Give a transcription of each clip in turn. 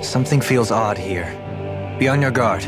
Something feels odd here. Be on your guard.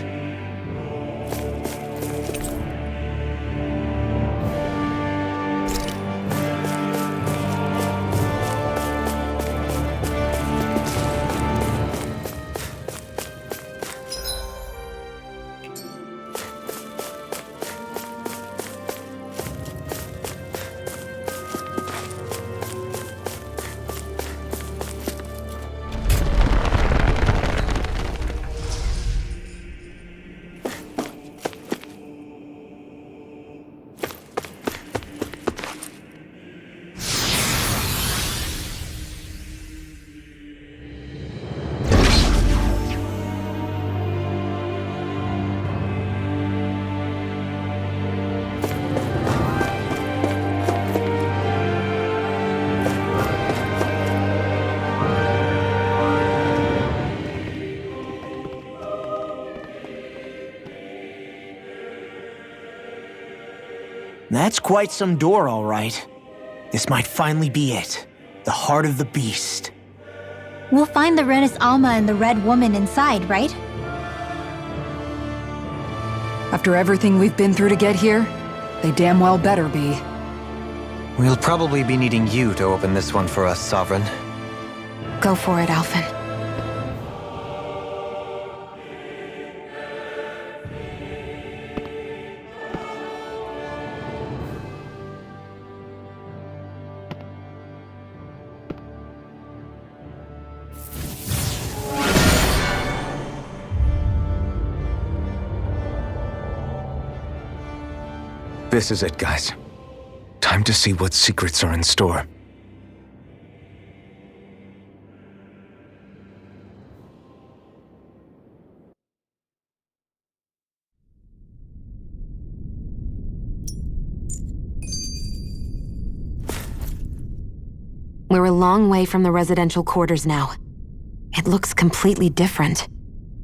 That's quite some door, all right. This might finally be it. The heart of the beast. We'll find the Rena's Alma and the Red Woman inside, right? After everything we've been through to get here, they damn well better be. We'll probably be needing you to open this one for us, Sovereign. Go for it, Alphen. This is it, guys. Time to see what secrets are in store. We're a long way from the residential quarters now. It looks completely different.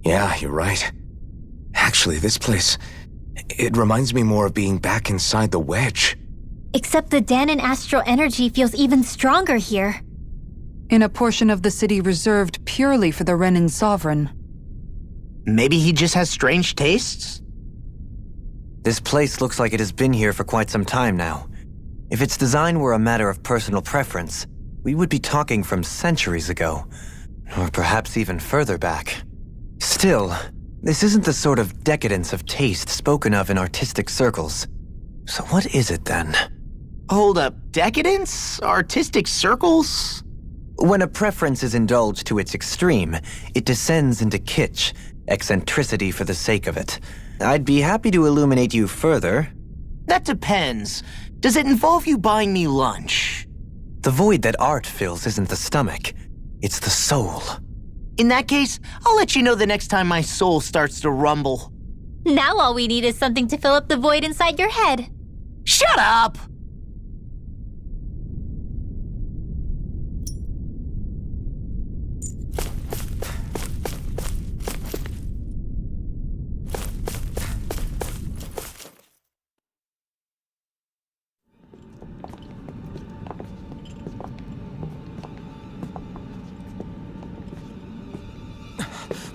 Yeah, you're right. Actually, this place... it reminds me more of being back inside the wedge. Except the Dahnan astral energy feels even stronger here. In a portion of the city reserved purely for the Renan Sovereign. Maybe he just has strange tastes? This place looks like it has been here for quite some time now. If its design were a matter of personal preference, we would be talking from centuries ago. Or perhaps even further back. Still, this isn't the sort of decadence of taste spoken of in artistic circles. So what is it then? Hold up, decadence? Artistic circles? When a preference is indulged to its extreme, it descends into kitsch, eccentricity for the sake of it. I'd be happy to illuminate you further. That depends. Does it involve you buying me lunch? The void that art fills isn't the stomach, it's the soul. In that case, I'll let you know the next time my soul starts to rumble. Now all we need is something to fill up the void inside your head. Shut up!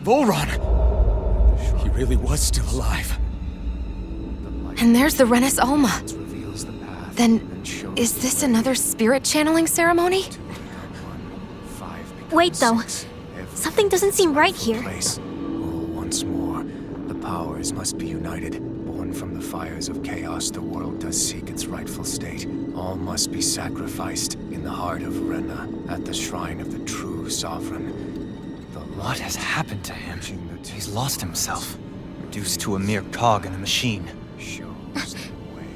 Volron! He really was still alive. And there's the Rena's Alma. Then, is this another spirit channeling ceremony? Wait though, something doesn't seem right here. Once more, the powers must be united. Born from the fires of chaos, the world does seek its rightful state. All must be sacrificed in the heart of Rena, at the shrine of the true sovereign. What has happened to him? He's lost himself, reduced to a mere cog in the machine.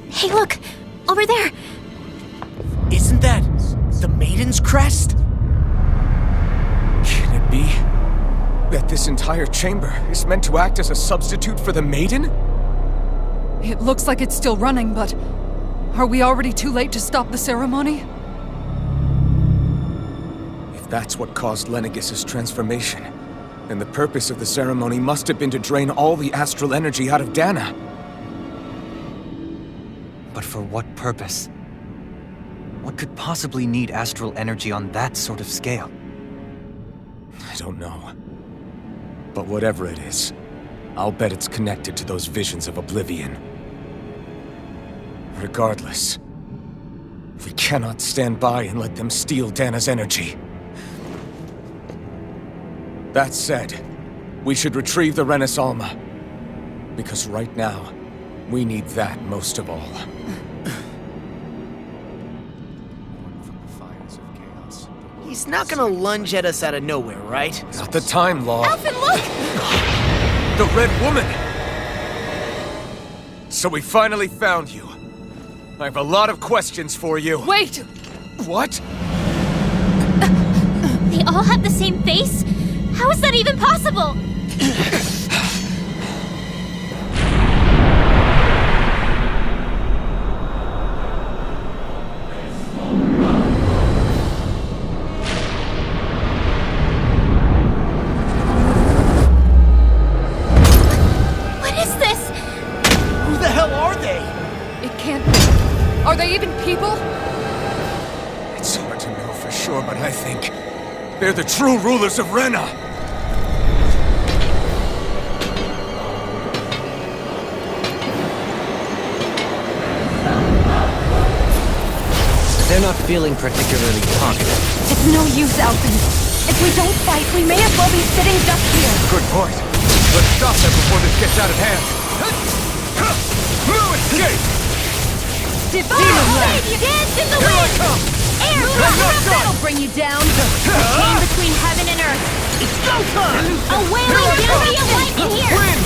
Hey look! Over there! Isn't that the Maiden's crest? Can it be that this entire chamber is meant to act as a substitute for the Maiden? It looks like it's still running, but... are we already too late to stop the ceremony? If that's what caused Lenegis' transformation, then the purpose of the ceremony must have been to drain all the astral energy out of Dahna. But for what purpose? What could possibly need astral energy on that sort of scale? I don't know. But whatever it is, I'll bet it's connected to those visions of oblivion. Regardless, we cannot stand by and let them steal Dahna's energy. That said, we should retrieve the Renis Alma. Because right now, we need that most of all. He's not gonna lunge at us out of nowhere, right? Not the time, Law. Alphen, look! The Red Woman! So we finally found you. I have a lot of questions for you. Wait! What? They all have the same face? How is that even possible? What is this? Who the hell are they? It can't be. Are they even people? It's hard to know for sure, but I think they're the true rulers of Rena. They're not feeling particularly talkative. It's no use, Alphen. If we don't fight, we may as well be sitting just here. Good point. Let's stop them before this gets out of hand. No escape! Dance in the wind! Air That'll bring you down. A chain between heaven and earth. It's go time! A wailing fury of lightning here! Wind!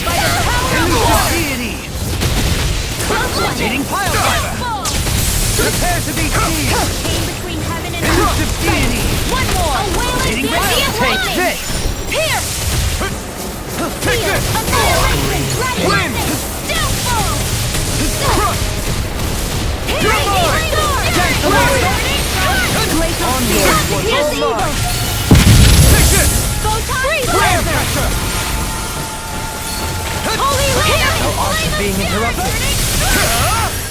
By the power of Elusive war. deity! Rotating pile driver! Prepare to be seized! Chain between heaven and earth. Elusive deity! One more. A wailing fury of Take lightning! this! Pierce. Take this! Annihilation! Wind! Downfall! You're mine! Here's evil! Take this! Flare pressure! Holy Rena! Our arts are being interrupted.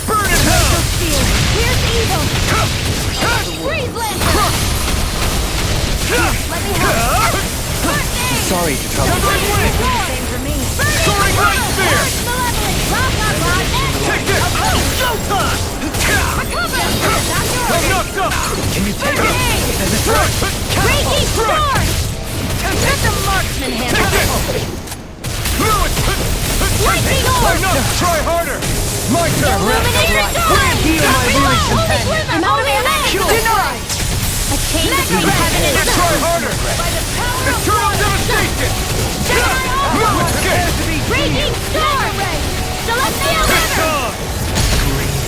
Burn in hell! Here's evil! Freeze Lancer! Let me help! Sorry to trouble you. Same for me! Soaring Light Spear! Malevolent! Blah, blah, blah! Take this! Showtime! I'm knocked up! Can you take it? As a Front! Reiki Sword! Let the marksman handle Take it. this! Lewis! Lightning I'm Orb! not! Try harder! My turn! Illuminator Sword! Heal my weary companion. I'm out of ammo! Denied. A chain between heaven and earth. Try harder! By the power of Eternal devastation! No escape! Raging Storm! Celestial Hammer!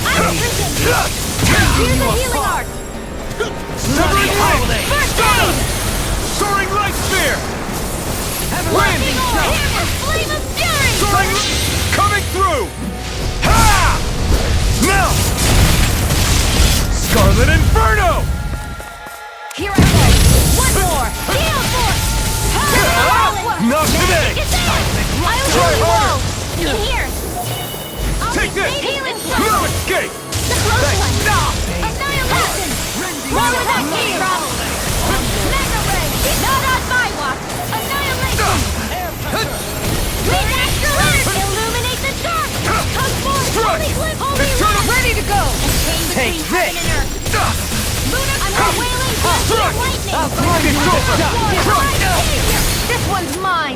Iron Prison! Here's the healing art! Severing Wind! First aid! Soaring Light Spear! Wind! Hammer! Flame of Fury! Soaring coming through! Ha! Now! Scarlet Inferno! Here I go. One more. Steel Force! Not today! I'll Try show you harder! all! Here! I'll Take this! Healing No Sword! escape! The close one! Annihilation! One without any problem! Mega Ray! Not on my watch! Annihilation! With Astral Energy! Illuminate the dark! Come forth! Holy Cliff! Holy Eternal- Rock! Ready to go. Chain between heaven and earth! I'm a wailing blast of lightning! It's over! This one's mine.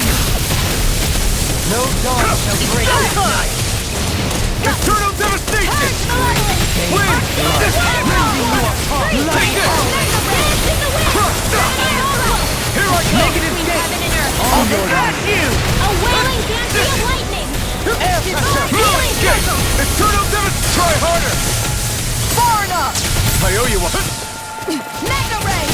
No dawn shall break this night. Eternal devastation! Malevolent! Wind! This Take this! Here I come! Between heaven and earth! I'll go at you! A wailing dance of lightning! Air pressure! No escape! Eternal devastation! Try harder! Far enough. I owe you one! Mega ray.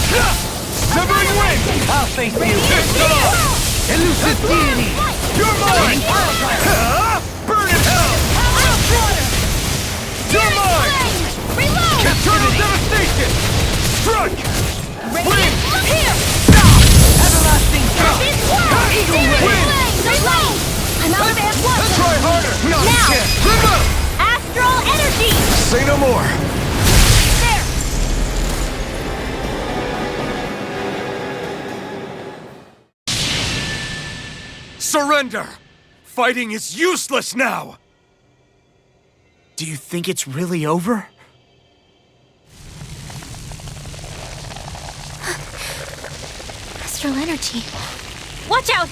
Severing Wind! I'll face you. Fist off! Elusive deity. You're mine! Burn in hell! You're mine! Reload! Eternal devastation! Strike! Wind! Here! Everlasting This is war! Eagle Wind! Reload! I'm out of ammo! Try harder! Now! Remember! Astral energy! Say no more! There! Surrender! Fighting is useless now! Do you think it's really over? Astral energy. Watch out!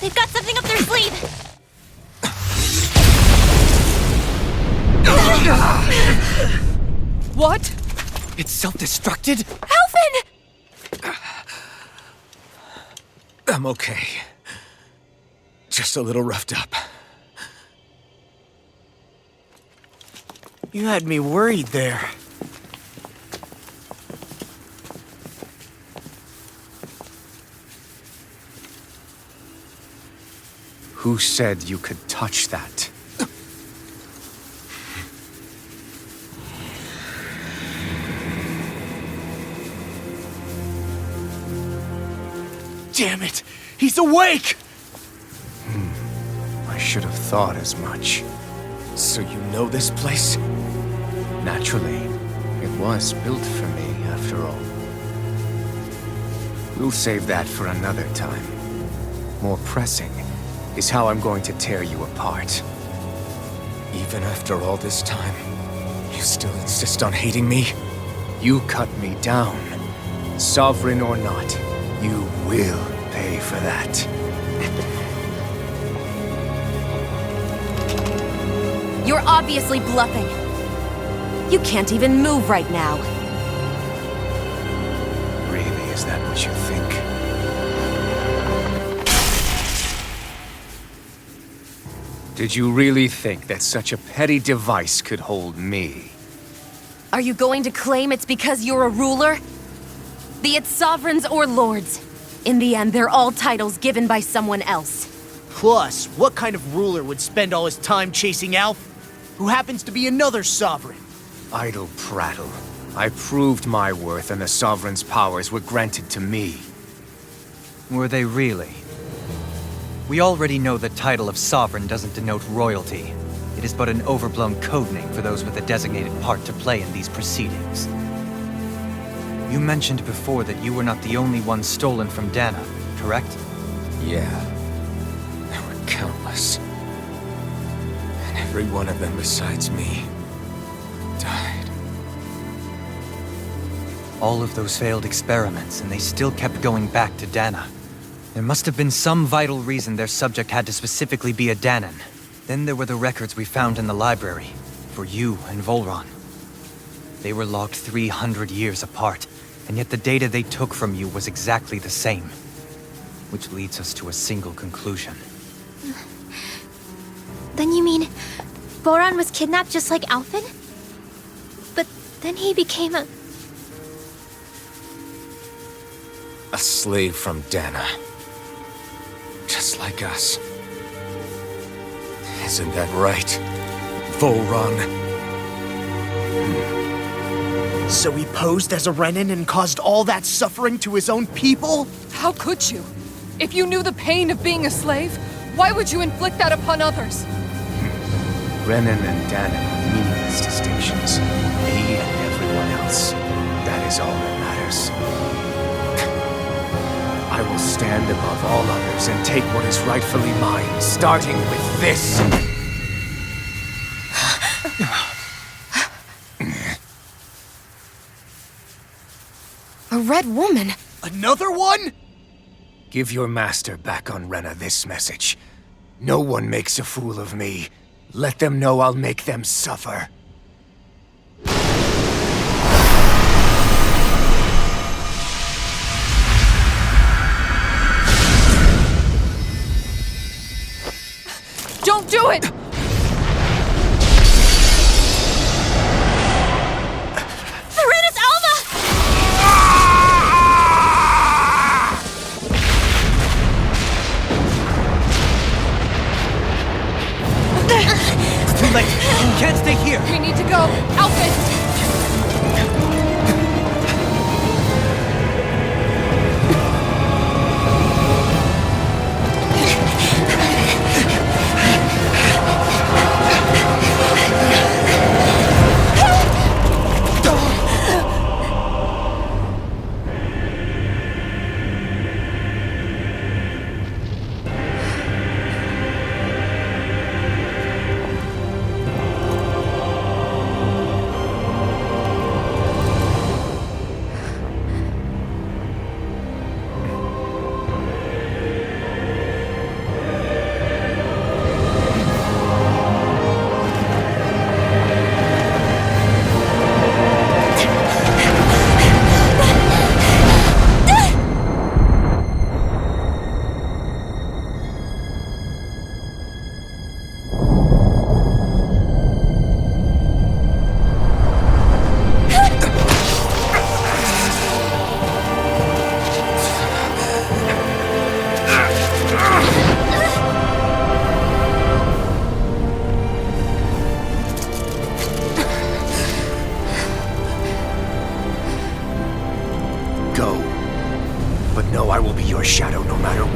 They've got something up their sleeve! What? It's self-destructed? Alvin! I'm okay. Just a little roughed up. You had me worried there. Who said you could touch that? Damn it! He's awake! I should have thought as much. So you know this place? Naturally, it was built for me, after all. We'll save that for another time. More pressing is how I'm going to tear you apart. Even after all this time, you still insist on hating me? You cut me down. Sovereign or not, you will pay for that. You're obviously bluffing. You can't even move right now. Really, is that what you think? Did you really think that such a petty device could hold me? Are you going to claim it's because you're a ruler? Be it sovereigns or lords. In the end, they're all titles given by someone else. Plus, what kind of ruler would spend all his time chasing Alf, who happens to be another sovereign? Idle prattle. I proved my worth and the Sovereign's powers were granted to me. Were they really? We already know the title of Sovereign doesn't denote royalty. It is but an overblown codename for those with a designated part to play in these proceedings. You mentioned before that you were not the only one stolen from Dahna, correct? Yeah. There were countless. And every one of them besides me died. All of those failed experiments, and they still kept going back to Dahna. There must have been some vital reason their subject had to specifically be a Dahnan. Then there were the records we found in the library, for you and Volron. They were logged 300 years apart, and yet the data they took from you was exactly the same. Which leads us to a single conclusion. Then you mean Boran was kidnapped just like Alvin? But then he became a... A slave from Dahna. Just like us. Isn't that right, Volron? So he posed as a Renan and caused all that suffering to his own people? How could you? If you knew the pain of being a slave, why would you inflict that upon others? Renan and Dahna are meaningless distinctions. Me and everyone else. That is all that matters. I will stand above all others and take what is rightfully mine, starting with this. A red woman? Another one? Give your master back on Rena this message. No one makes a fool of me. Let them know I'll make them suffer. Don't do it! Serenus Alma! It's too late! You can't stay here! We need to go! Alvin!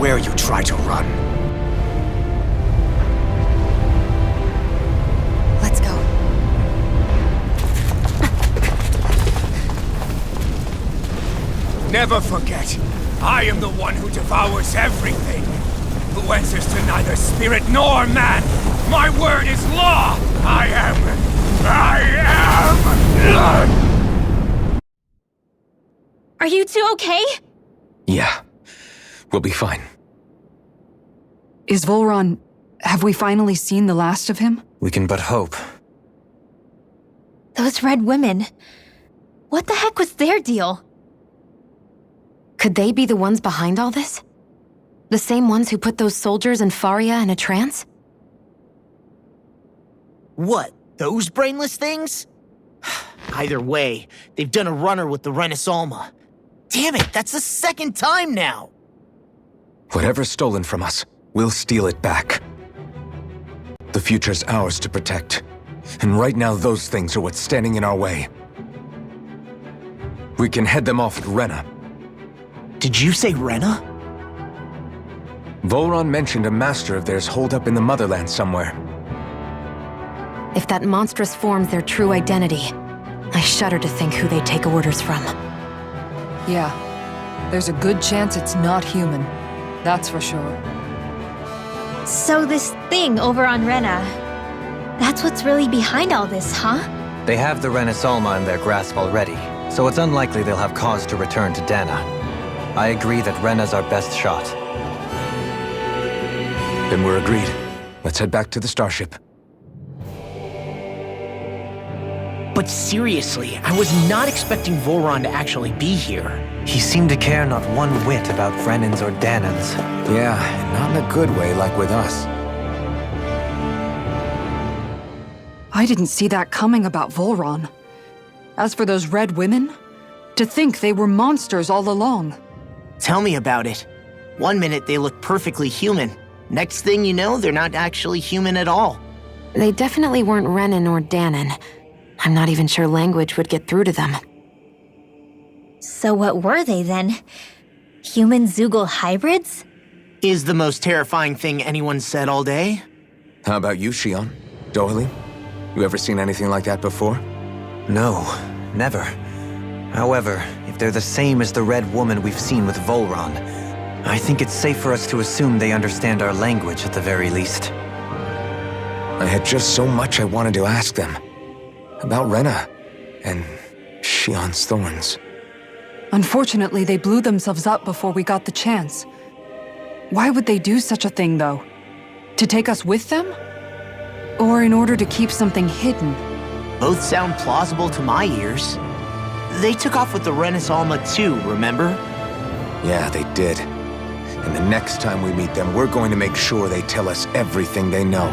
where you try to run. Let's go. Never forget, I am the one who devours everything. Who answers to neither spirit nor man. My word is law! I am... Are you two okay? Yeah. We'll be fine. Is Volron... have we finally seen the last of him? We can but hope. Those red women. What the heck was their deal? Could they be the ones behind all this? The same ones who put those soldiers in Faria in a trance? What, those brainless things? Either way, they've done a runner with the Renasalma. Damn it, that's the second time now! Whatever's stolen from us, we'll steal it back. The future's ours to protect. And right now, those things are what's standing in our way. We can head them off at Rena. Did you say Rena? Volron mentioned a master of theirs holed up in the motherland somewhere. If that monstrous form's their true identity, I shudder to think who they take orders from. Yeah. There's a good chance it's not human. That's for sure. So this thing over on Rena, that's what's really behind all this, huh? They have the Renasalma in their grasp already, so it's unlikely they'll have cause to return to Dahna. I agree that Rena's our best shot. Then we're agreed. Let's head back to the starship. But seriously, I was not expecting Volron to actually be here. He seemed to care not one whit about Renans or Dahnans. Yeah, and not in a good way like with us. I didn't see that coming about Volron. As for those red women, to think they were monsters all along. Tell me about it. One minute they look perfectly human. Next thing you know, they're not actually human at all. They definitely weren't Renan or Dahnan. I'm not even sure language would get through to them. So what were they then? Human Zoogle hybrids? Is the most terrifying thing anyone's said all day? How about you, Shion? Doily? You ever seen anything like that before? No, never. However, if they're the same as the red woman we've seen with Volron, I think it's safe for us to assume they understand our language at the very least. I had just so much I wanted to ask them. About Rena, and Shion's thorns. Unfortunately, they blew themselves up before we got the chance. Why would they do such a thing, though? To take us with them? Or in order to keep something hidden? Both sound plausible to my ears. They took off with the Renasalma too, remember? Yeah, they did. And the next time we meet them, we're going to make sure they tell us everything they know.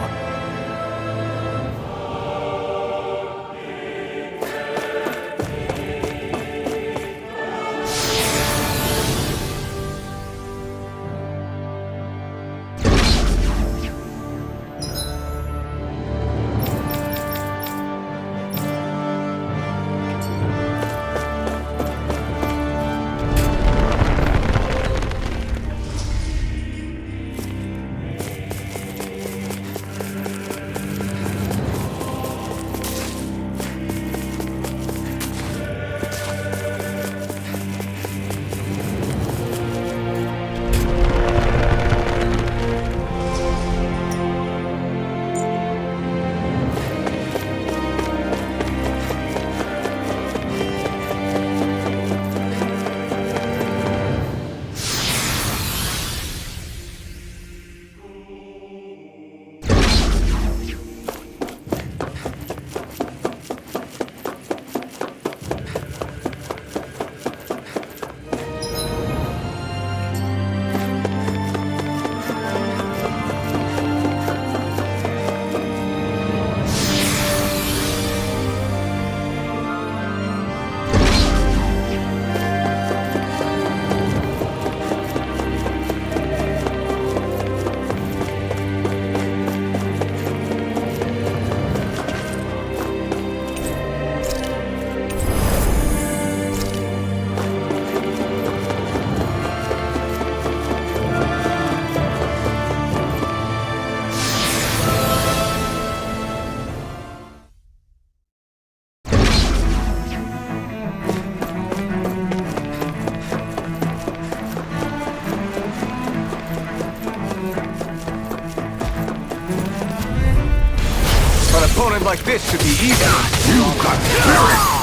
opponent like this should be easy.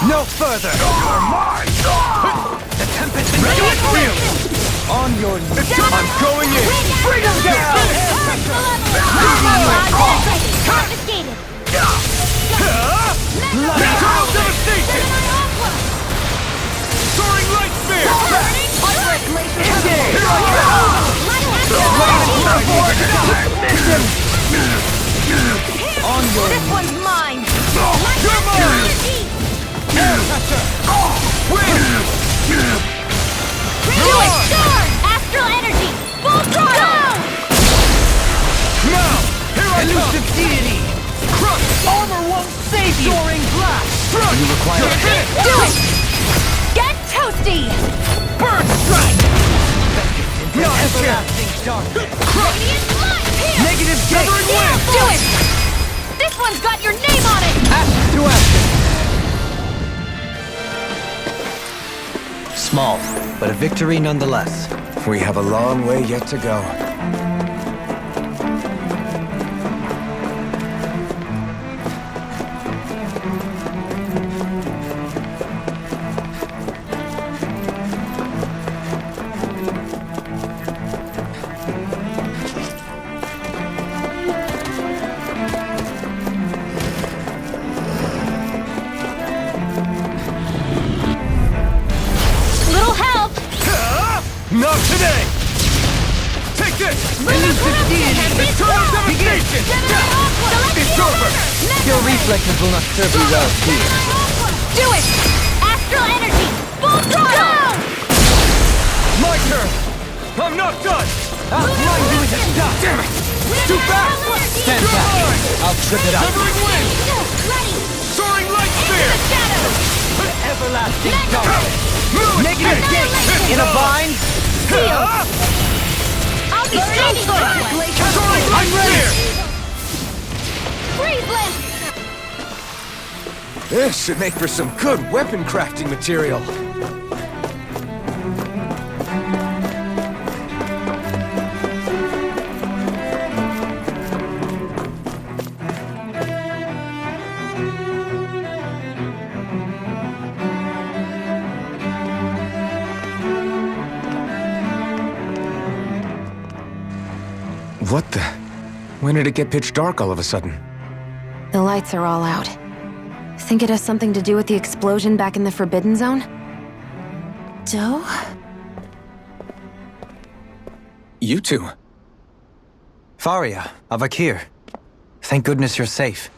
No further! The tempest is real! On your knees! I'm going in! Freedom down! Confiscated! Eternal devastation! Soaring light spear! On your This one's mine! You're mine! air pressure! Do it! Sword! Astral energy! Full throttle! Now! Here I come! Elusive deity! Crush! Armor won't save you! Soaring blast! Crush! You require a hit! Do it! Get toasty! Burn strike! No, Everlasting darkness! Radiant light! Negative gate! Do it! This one's got your name on it! Ash to action! Small, but a victory nonetheless. We have a long way yet to go. Little help! Not today! Take this! Elusive deity! Eternal devastation! It's over! Your reflexes will not serve you well here. Do it! Astral energy! Full throttle! My turn! I'm not done! I'll grind you into dust! Damn it! Too fast! Stand You're back! mine! I'll trip it up! Severing wind! Ready! Soaring light spear! Everlasting darkness! Negative gate! In a bind! I'll be standing by! Soaring light spear! Freeze blast! This should make for some good weapon crafting material. What the? When did it get pitch dark all of a sudden? The lights are all out. Think it has something to do with the explosion back in the Forbidden Zone? Doe? You two. Faria, Avakir. Thank goodness you're safe.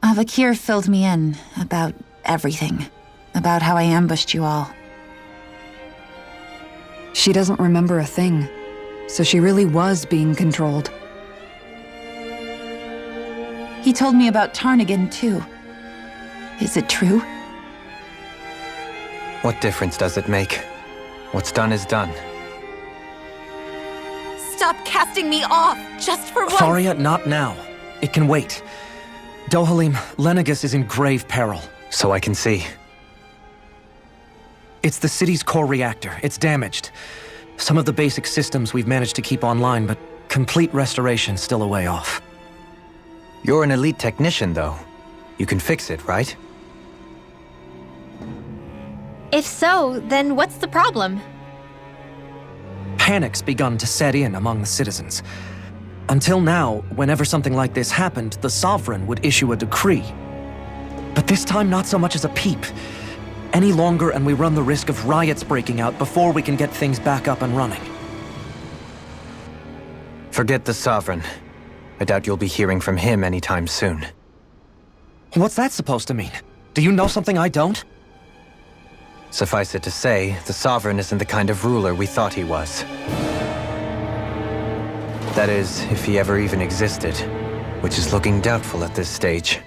Avakir filled me in about everything. About how I ambushed you all. She doesn't remember a thing, so she really was being controlled. He told me about Tarnigan, too. Is it true? What difference does it make? What's done is done. Stop casting me off, just for once! Faria, not now. It can wait. Dohalim, Lenegus is in grave peril. So I can see. It's the city's core reactor. It's damaged. Some of the basic systems we've managed to keep online, but complete restoration's still a way off. You're an elite technician, though. You can fix it, right? If so, then what's the problem? Panic's begun to set in among the citizens. Until now, whenever something like this happened, the Sovereign would issue a decree. But this time, not so much as a peep. Any longer, and we run the risk of riots breaking out before we can get things back up and running. Forget the Sovereign. I doubt you'll be hearing from him anytime soon. What's that supposed to mean? Do you know something I don't? Suffice it to say, the Sovereign isn't the kind of ruler we thought he was. That is, if he ever even existed, which is looking doubtful at this stage.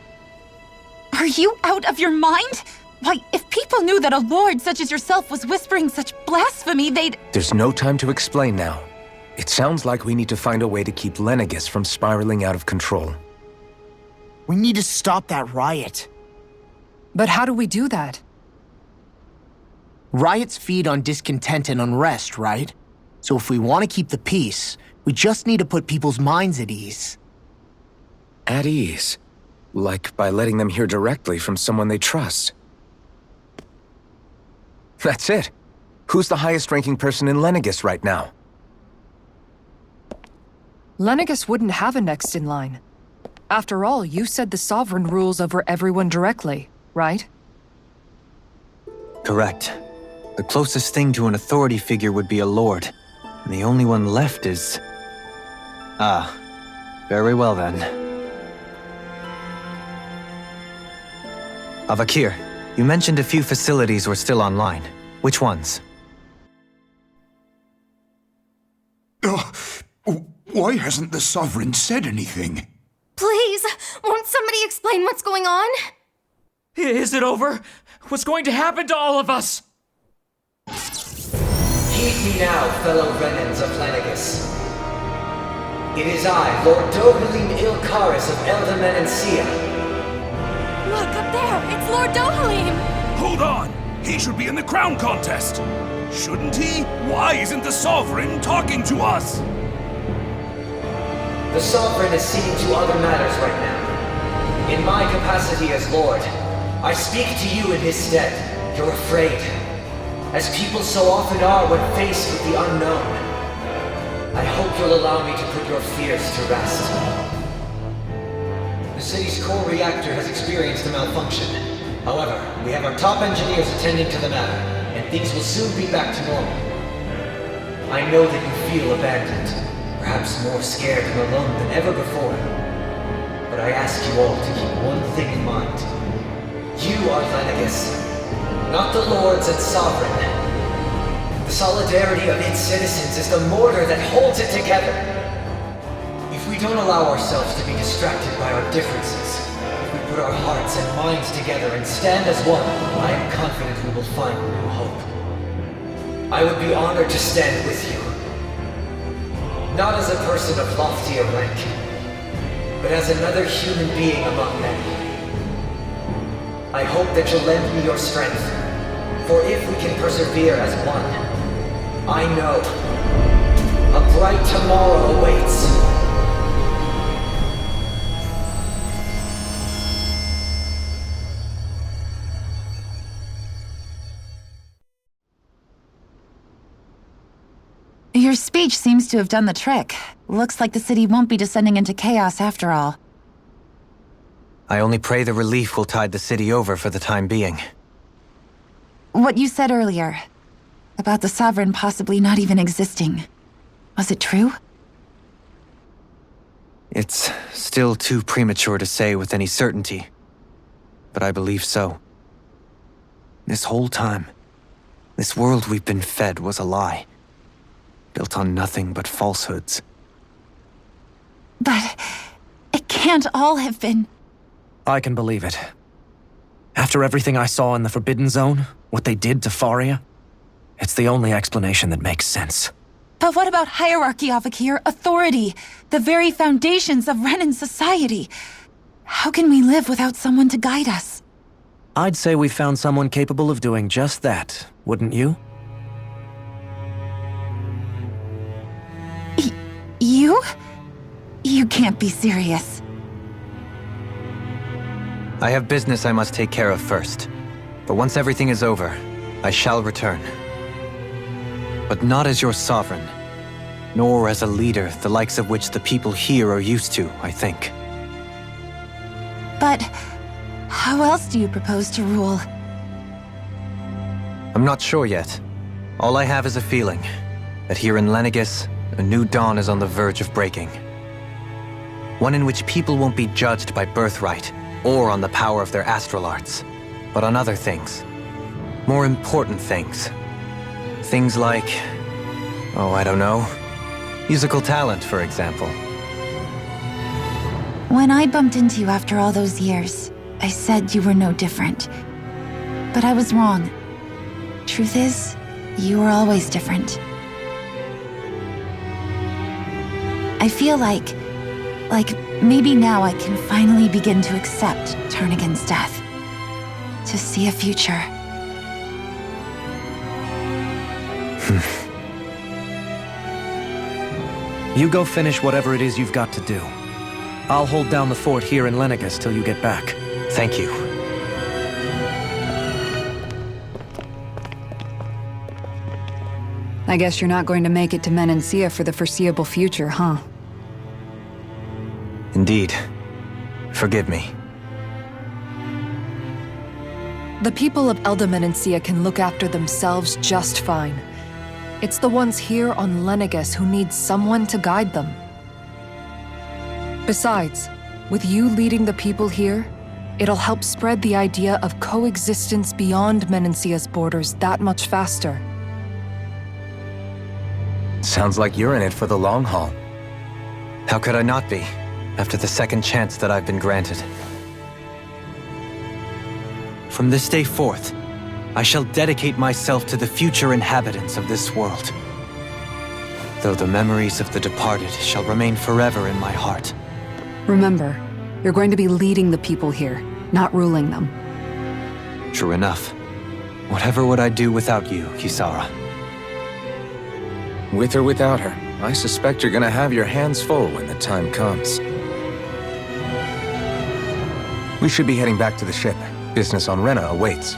Are you out of your mind? Why, if people knew that a lord such as yourself was whispering such blasphemy, they'd— There's no time to explain now. It sounds like we need to find a way to keep Lenegus from spiraling out of control. We need to stop that riot. But how do we do that? Riots feed on discontent and unrest, right? So if we want to keep the peace, we just need to put people's minds at ease. At ease. Like by letting them hear directly from someone they trust. That's it. Who's the highest-ranking person in Lenegis right now? Lenegis wouldn't have a next in line. After all, you said the Sovereign rules over everyone directly, right? Correct. The closest thing to an authority figure would be a lord. And the only one left is... Ah. Very well then. Avakir, you mentioned a few facilities were still online. Which ones? Why hasn't the Sovereign said anything? Please, won't somebody explain what's going on? Is it over? What's going to happen to all of us? Heed me now, fellow Renans of Lenegis. It is I, Lord Dohalim Ilkaris of Eldaman and Sia. Look, up there! It's Lord Dohalim! Hold on! He should be in the crown contest! Shouldn't he? Why isn't the Sovereign talking to us? The Sovereign is seeing to other matters right now. In my capacity as Lord, I speak to you in his stead. You're afraid. As people so often are when faced with the unknown. I hope you'll allow me to put your fears to rest. The city's core reactor has experienced a malfunction. However, we have our top engineers attending to the matter, and things will soon be back to normal. I know that you feel abandoned. Perhaps more scared and alone than ever before. But I ask you all to keep one thing in mind. You are Lenegis, not the Lords and Sovereign. The solidarity of its citizens is the mortar that holds it together. If we don't allow ourselves to be distracted by our differences, if we put our hearts and minds together and stand as one, I am confident we will find new hope. I would be honored to stand with you. Not as a person of loftier rank, but as another human being among many. I hope that you'll lend me your strength, for if we can persevere as one, I know a bright tomorrow awaits. Your speech seems to have done the trick. Looks like the city won't be descending into chaos after all. I only pray the relief will tide the city over for the time being. What you said earlier, about the Sovereign possibly not even existing, was it true? It's still too premature to say with any certainty, but I believe so. This whole time, this world we've been fed was a lie. Built on nothing but falsehoods. But it can't all have been... I can believe it. After everything I saw in the Forbidden Zone, what they did to Faria, it's the only explanation that makes sense. But what about hierarchy, Avakir? Authority? The very foundations of Renan society? How can we live without someone to guide us? I'd say we found someone capable of doing just that, wouldn't you? You? You can't be serious. I have business I must take care of first. But once everything is over, I shall return. But not as your sovereign, nor as a leader the likes of which the people here are used to, I think. But how else do you propose to rule? I'm not sure yet. All I have is a feeling that here in Lenegis, a new dawn is on the verge of breaking. One in which people won't be judged by birthright or on the power of their astral arts, but on other things. More important things. Things like, oh, I don't know, musical talent, for example. When I bumped into you after all those years, I said you were no different. But I was wrong. Truth is, you were always different. I feel like maybe now I can finally begin to accept Turnagain's death. To see a future. You go finish whatever it is you've got to do. I'll hold down the fort here in Lenegus till you get back. Thank you. I guess you're not going to make it to Menancia for the foreseeable future, huh? Indeed. Forgive me. The people of Elda Menancia can look after themselves just fine. It's the ones here on Lenegus who need someone to guide them. Besides, with you leading the people here, it'll help spread the idea of coexistence beyond Menancia's borders that much faster. Sounds like you're in it for the long haul. How could I not be, after the second chance that I've been granted? From this day forth, I shall dedicate myself to the future inhabitants of this world. Though the memories of the departed shall remain forever in my heart. Remember, you're going to be leading the people here, not ruling them. True enough. Whatever would I do without you, Kisara? With or without her, I suspect you're gonna have your hands full when the time comes. We should be heading back to the ship. Business on Rena awaits.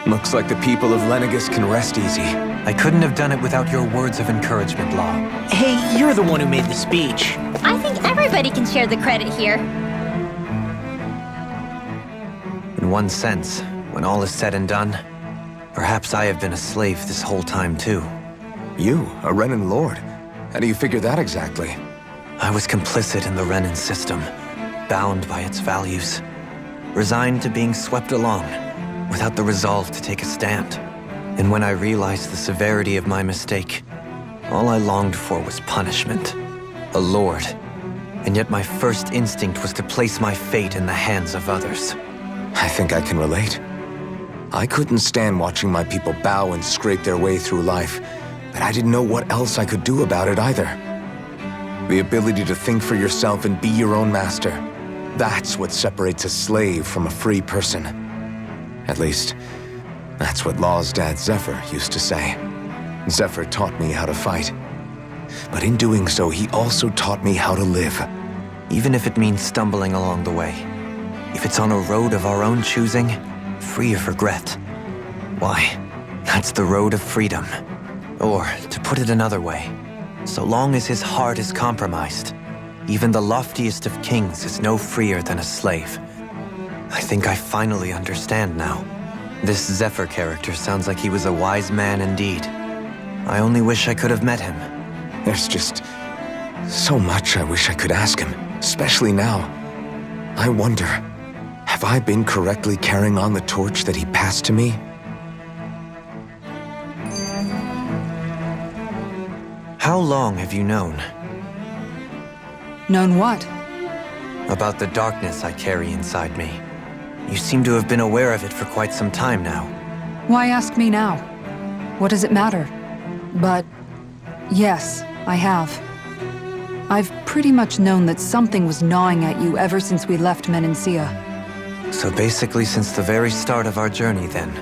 Looks like the people of Lenegus can rest easy. I couldn't have done it without your words of encouragement, Law. Hey, you're the one who made the speech. I think everybody can share the credit here. In one sense, when all is said and done, perhaps I have been a slave this whole time too. You, a Renan lord? How do you figure that exactly? I was complicit in the Renan system, bound by its values, resigned to being swept along, without the resolve to take a stand. And when I realized the severity of my mistake, all I longed for was punishment. A lord. And yet my first instinct was to place my fate in the hands of others. I think I can relate. I couldn't stand watching my people bow and scrape their way through life, but I didn't know what else I could do about it either. The ability to think for yourself and be your own master, that's what separates a slave from a free person. At least, that's what Law's dad Zephyr used to say. Zephyr taught me how to fight. But in doing so, he also taught me how to live. Even if it means stumbling along the way. If it's on a road of our own choosing, free of regret. Why, that's the road of freedom. Or, to put it another way, so long as his heart is compromised, even the loftiest of kings is no freer than a slave. I think I finally understand now. This Zephyr character sounds like he was a wise man indeed. I only wish I could have met him. There's just so much I wish I could ask him, especially now. I wonder, have I been correctly carrying on the torch that he passed to me? How long have you known? Known what? About the darkness I carry inside me. You seem to have been aware of it for quite some time now. Why ask me now? What does it matter? But yes, I have. I've pretty much known that something was gnawing at you ever since we left Menancia. So basically since the very start of our journey then.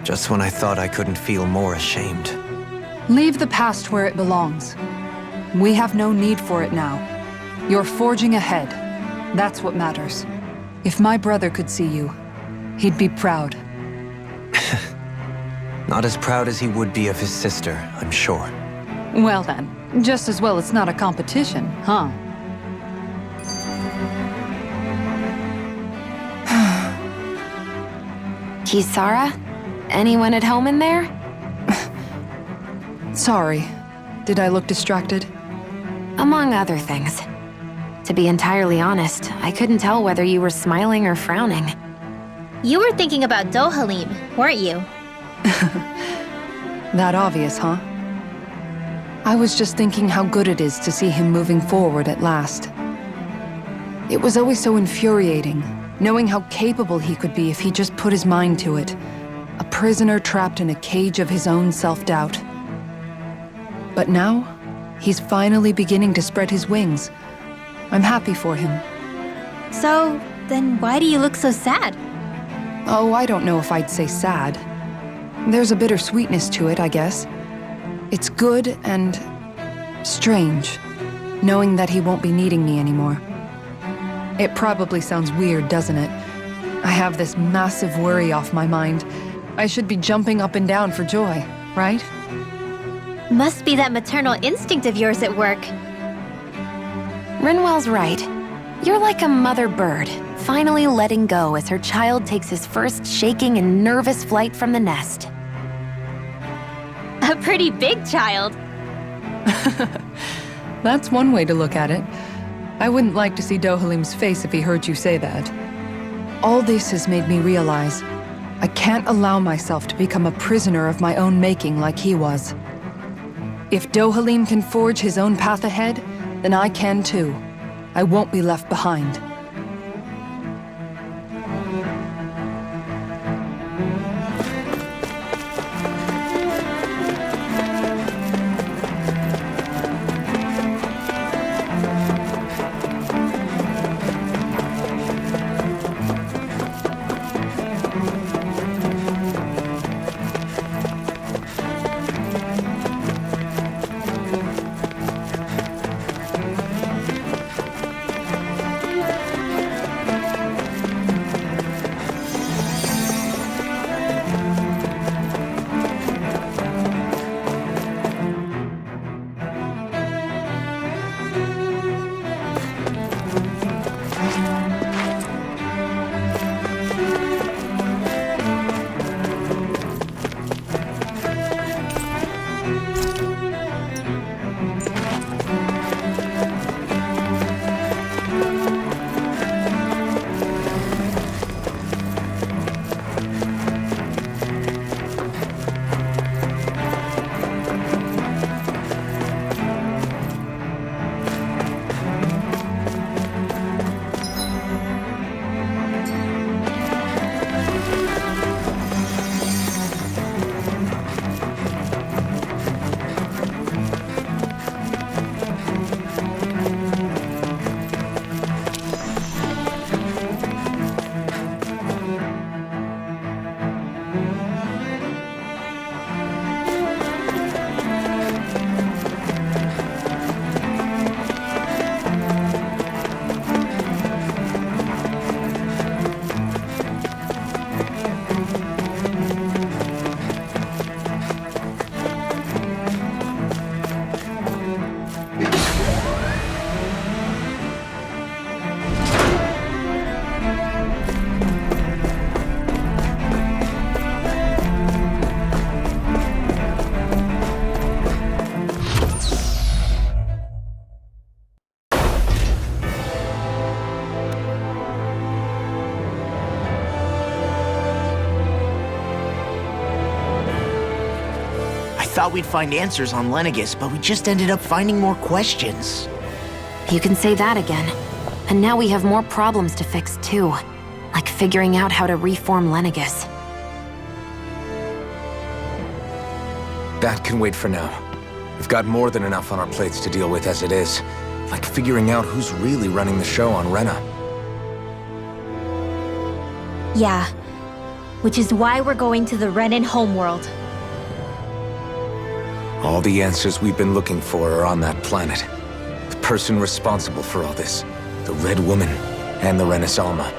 Just when I thought I couldn't feel more ashamed. Leave the past where it belongs. We have no need for it now. You're forging ahead. That's what matters. If my brother could see you, he'd be proud. Not as proud as he would be of his sister, I'm sure. Well then, just as well it's not a competition, huh? Kisara? Anyone at home in there? Sorry. Did I look distracted? Among other things. To be entirely honest, I couldn't tell whether you were smiling or frowning. You were thinking about Dohalim, weren't you? That obvious, huh? I was just thinking how good it is to see him moving forward at last. It was always so infuriating, knowing how capable he could be if he just put his mind to it. A prisoner trapped in a cage of his own self-doubt. But now, He's finally beginning to spread his wings. I'm happy for him. So, then why do you look so sad? Oh, I don't know if I'd say sad. There's a bittersweetness to it, I guess. It's good and strange, knowing that he won't be needing me anymore. It probably sounds weird, doesn't it? I have this massive worry off my mind. I should be jumping up and down for joy, right? Must be that maternal instinct of yours at work. Rinwell's right. You're like a mother bird, finally letting go as her child takes his first shaking and nervous flight from the nest. A pretty big child. That's one way to look at it. I wouldn't like to see Dohalim's face if he heard you say that. All this has made me realize I can't allow myself to become a prisoner of my own making like he was. If Dohalim can forge his own path ahead, then I can too. I won't be left behind. Thought we'd find answers on Lenegis, but we just ended up finding more questions. You can say that again. And now we have more problems to fix too. Like figuring out how to reform Lenegis. That can wait for now. We've got more than enough on our plates to deal with as it is. Like figuring out who's really running the show on Rena. Yeah. Which is why we're going to the Renan homeworld. All the answers we've been looking for are on that planet. The person responsible for all this, the Red Woman, and the Renaissance.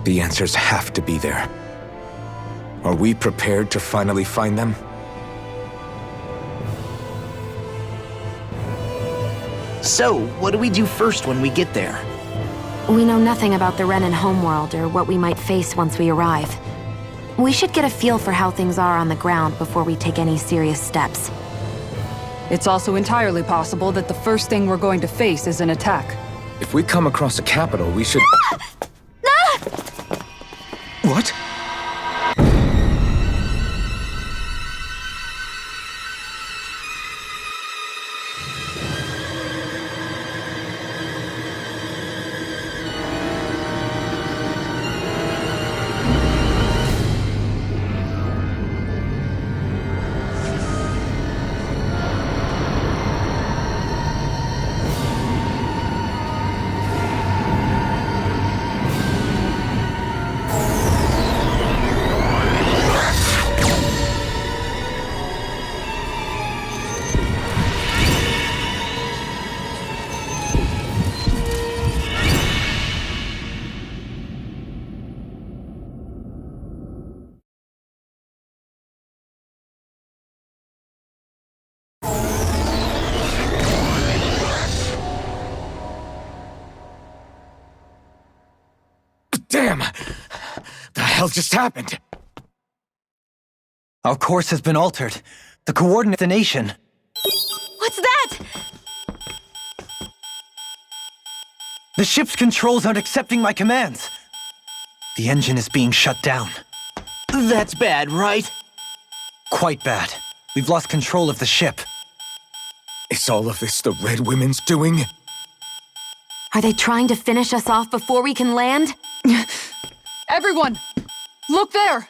The answers have to be there. Are we prepared to finally find them? So, what do we do first when we get there? We know nothing about the Renan homeworld or what we might face once we arrive. We should get a feel for how things are on the ground before we take any serious steps. It's also entirely possible that the first thing we're going to face is an attack. If we come across a capital, we should... What? Damn! The hell just happened? Our course has been altered. The coordinate destination. What's that? The ship's controls aren't accepting my commands. The engine is being shut down. That's bad, right? Quite bad. We've lost control of the ship. Is all of this the Red Women's doing? Are they trying to finish us off before we can land? Everyone! Look there!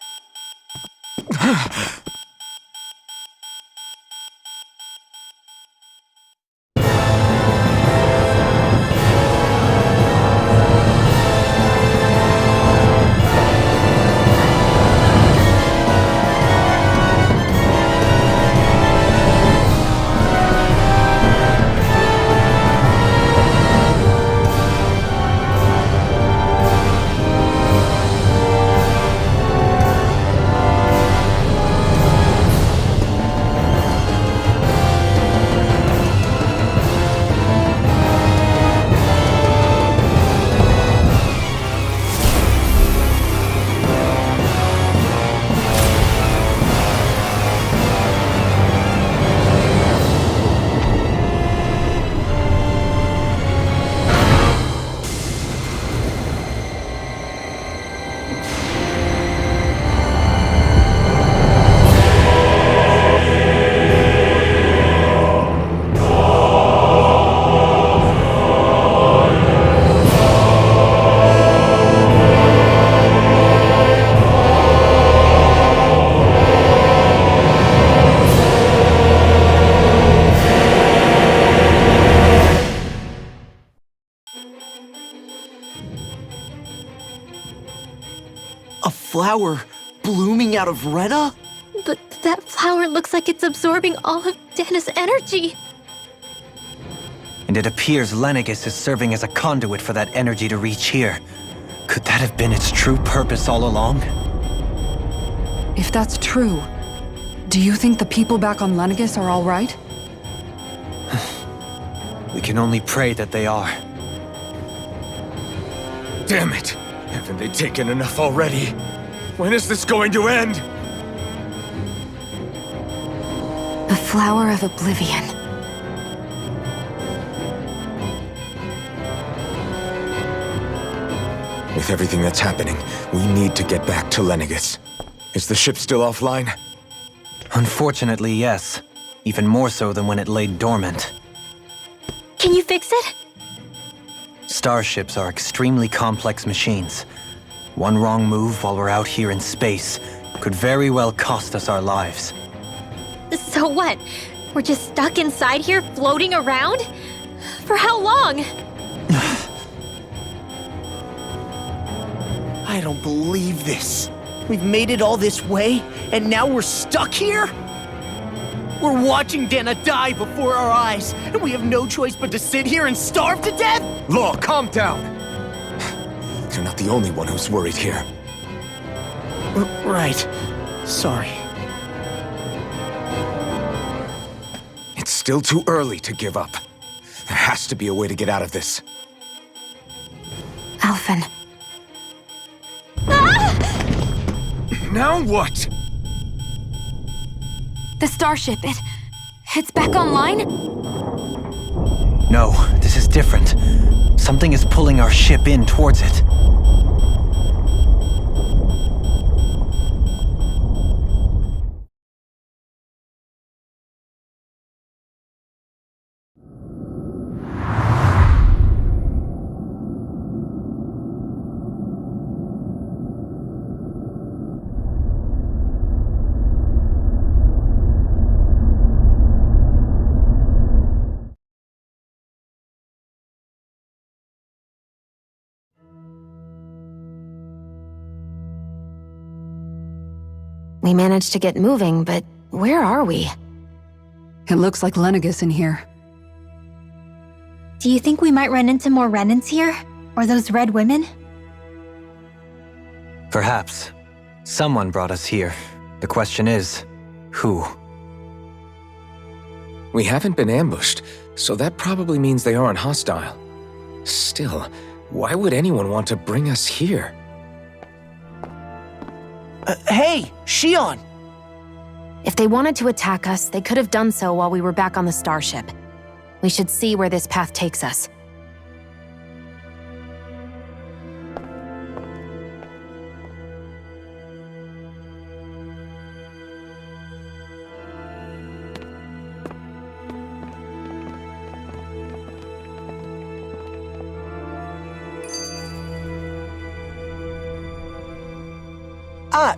A flower blooming out of Rena? But that flower looks like it's absorbing all of Dahna's energy. And it appears Lenegis is serving as a conduit for that energy to reach here. Could that have been its true purpose all along? If that's true, do you think the people back on Lenegis are all right? We can only pray that they are. Damn it! Haven't they taken enough already? When is this going to end? The flower of oblivion. With everything that's happening, we need to get back to Lenegis. Is the ship still offline? Unfortunately, yes. Even more so than when it lay dormant. Can you fix it? Starships are extremely complex machines. One wrong move while we're out here in space could very well cost us our lives. So what? We're just stuck inside here, floating around? For how long? I don't believe this. We've made it all this way, and now we're stuck here? We're watching Dahna die before our eyes, and we have no choice but to sit here and starve to death? Law, calm down! You're not the only one who's worried here. Right. Sorry. It's still too early to give up. There has to be a way to get out of this. Alphen. Now what? The starship, it's back online? No, this is different. Something is pulling our ship in towards it. We managed to get moving, but where are we? It looks like Lenegis in here. Do you think we might run into more Renans here? Or those red women? Perhaps. Someone brought us here. The question is, who? We haven't been ambushed, so that probably means they aren't hostile. Still, why would anyone want to bring us here? Hey, Shion! If they wanted to attack us, they could have done so while we were back on the starship. We should see where this path takes us.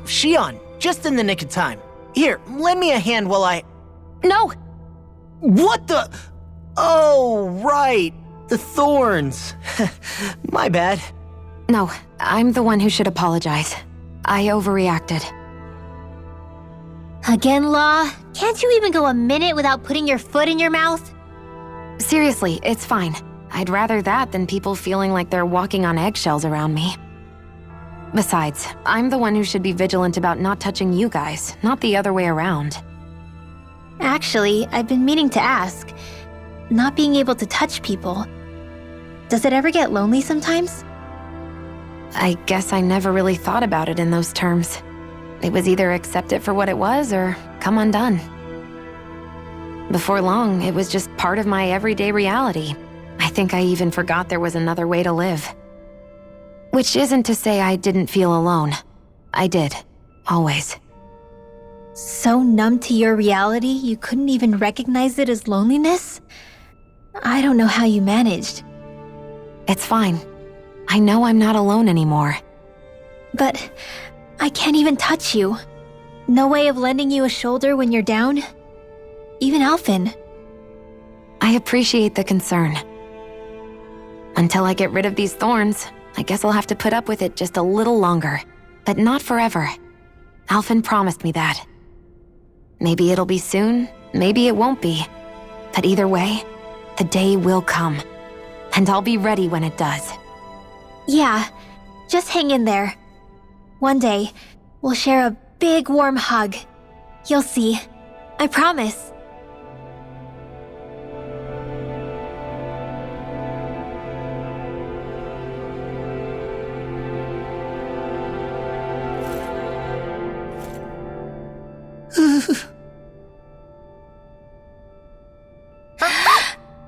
Shion, just in the nick of time. Here, lend me a hand while I... No! What the... Oh, right. The thorns. My bad. No, I'm the one who should apologize. I overreacted. Again, Law? Can't you even go a minute without putting your foot in your mouth? Seriously, it's fine. I'd rather that than people feeling like they're walking on eggshells around me. Besides, I'm the one who should be vigilant about not touching you guys, not the other way around. Actually, I've been meaning to ask. Not being able to touch people, does it ever get lonely sometimes? I guess I never really thought about it in those terms. It was either accept it for what it was or come undone. Before long, it was just part of my everyday reality. I think I even forgot there was another way to live. Which isn't to say I didn't feel alone. I did. Always. So numb to your reality, you couldn't even recognize it as loneliness? I don't know how you managed. It's fine. I know I'm not alone anymore. But I can't even touch you. No way of lending you a shoulder when you're down? Even Alphen. I appreciate the concern. Until I get rid of these thorns, I guess I'll have to put up with it just a little longer. But not forever. Alphen promised me that. Maybe it'll be soon, maybe it won't be. But either way, the day will come. And I'll be ready when it does. Yeah, just hang in there. One day, we'll share a big warm hug. You'll see. I promise.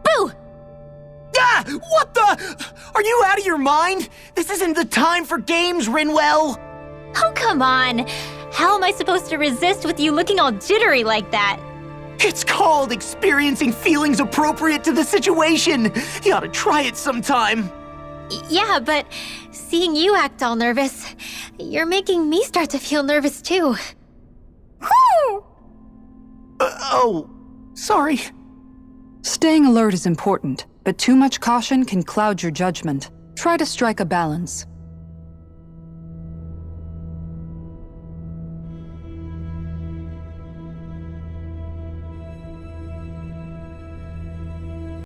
Boo! Ah! What the? Are you out of your mind? This isn't the time for games, Rinwell! Oh, come on. How am I supposed to resist with you looking all jittery like that? It's called experiencing feelings appropriate to the situation. You ought to try it sometime. Yeah, but seeing you act all nervous, you're making me start to feel nervous too. Oh, sorry. Staying alert is important, but too much caution can cloud your judgment. Try to strike a balance.